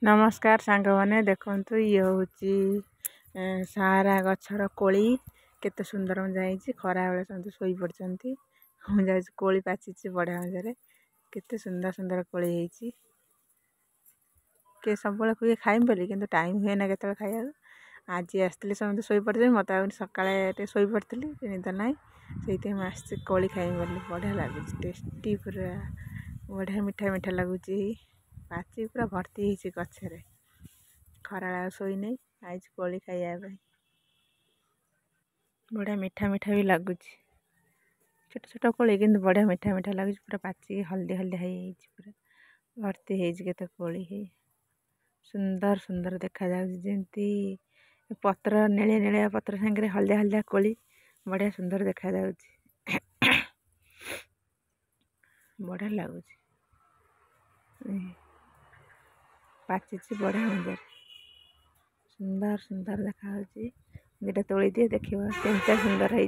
नमस्कार सांग मैंने देखु ये हूँ सारा गचर कोली केते सुंदर मुझे खरा बेले समझे शोई पड़ती मुझे कोली पाची बढ़िया मजारे केते सुंदर सुंदर कोली किए सब किए खाइम बोली कि टाइम हुए ना के खाया आज आसती समझे शोई पड़ते मत सका शोई पड़ी निद ना से कोली खाइम बोली बढ़िया लगुच टेस्टी पूरा बढ़िया मीठा मीठा लगुच पाची पूरा भर्ती होती गचर खरा शोई नहीं आज कोली खाइबा बढ़िया मीठा मीठा भी लगुच छोट छोट कोली कि बढ़िया मीठा मीठा लगुच पूरा पाची हल्दी हल्दी पूरा भर्ती होते कोली सुंदर सुंदर देखा जमी पत्र नेलिया नेलिया पत्र सांगे हल्दिया हल्दिया कोली बढ़िया सुंदर देखा बढ़िया लगुच पाची बढ़िया मजार सुंदर सुंदर देखा दीटा तोली दिए देख केमती सुंदर है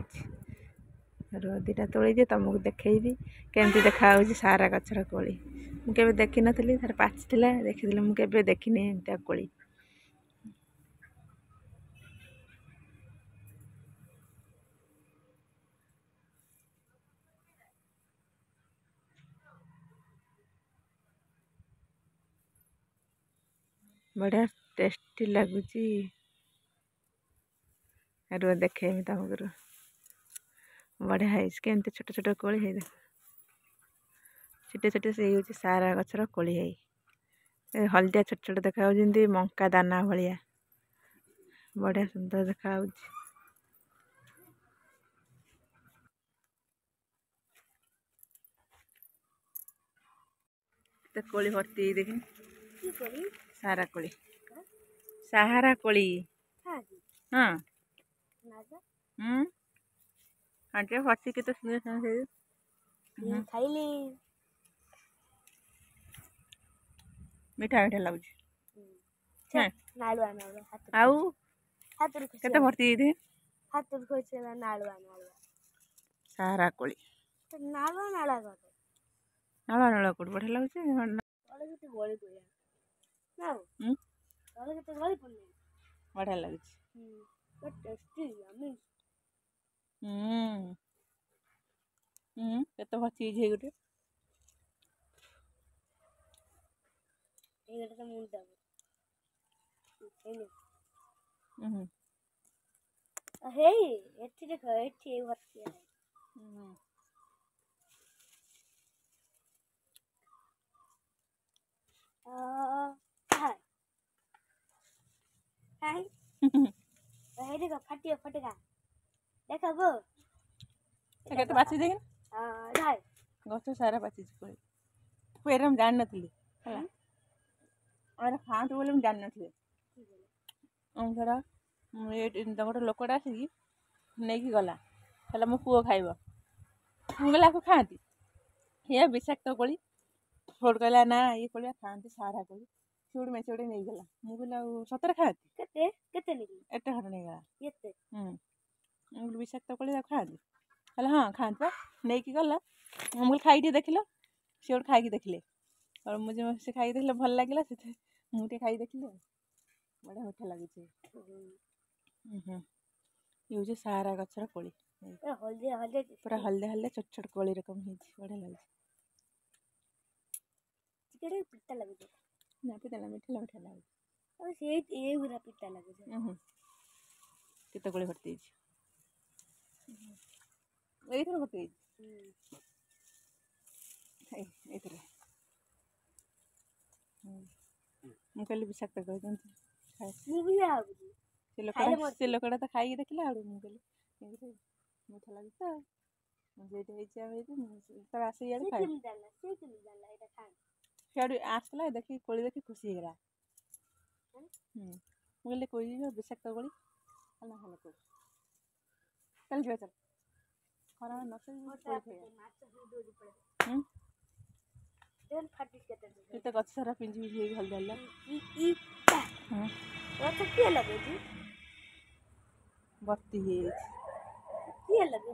दीटा तोली दिए तुमको देखी केमती देखा सारा गचर कोली मुझे देखी नी थर पाची देखी मुझे देखनी एमती कोली बढ़िया टेस्टी लगुच देखे तुमको बढ़िया है केमती छोट छोट कोली है छोटे छोटे से हूँ सारा गचर कोली है हल्दिया छोट छोट देखा जमी मंका दाना भाया बढ़िया सुंदर देखा कोली भर्ती देख सारा कोली साहारा कोली हाँ हाँ भर्ती के खाइली मीठा मीठा लगुच आउ केते भर्ती सारा कोली नाला नाला कोट बढ़िया लगुच बढ़िया लगुच केते भर्ती गोटे फटिया फटका देखा गो केते पाची देख गछ सारा पाची पेरे हम जान नी और खाँटू बोले जान नी गोटे लोकटा आसिक नहीं गला कहला मो पुओ खाइब मुझे आपको खाती ये विषाक्त कोली फोड़ कहला ना ये कोलिया खाती सारा कोली चूड़ में चूड़े नहीं गला मुझे सतरे खाती एटे खट नहीं गला विषाक्त कोली खाती कहला हाँ खाती नहीं गला मुझे खाई देख लो सी गोटे खाई देखले और मुझे से खाई देख भल लगे से मुझे खाई देखली बढ़िया मीठा लगे ये सारा गचर कोली पूरा हल्दे हल्दे छोट छोट कोली रकम बढ़िया लगे पिता लगे ना पिता मीठा मीठा लगे पिता लगे केते कोली भर्ती भर्ती मुझे विषाक्त से लोकटा तो खाई देखला मुझे मीठा लगे तो आस आसला देखी कोली देखी खुशी होगा मुझे कोई विषाक्त कोली भल कोली चल जा चल खरा केते गछ सारा पिंजी भल धरला भर्ती लगे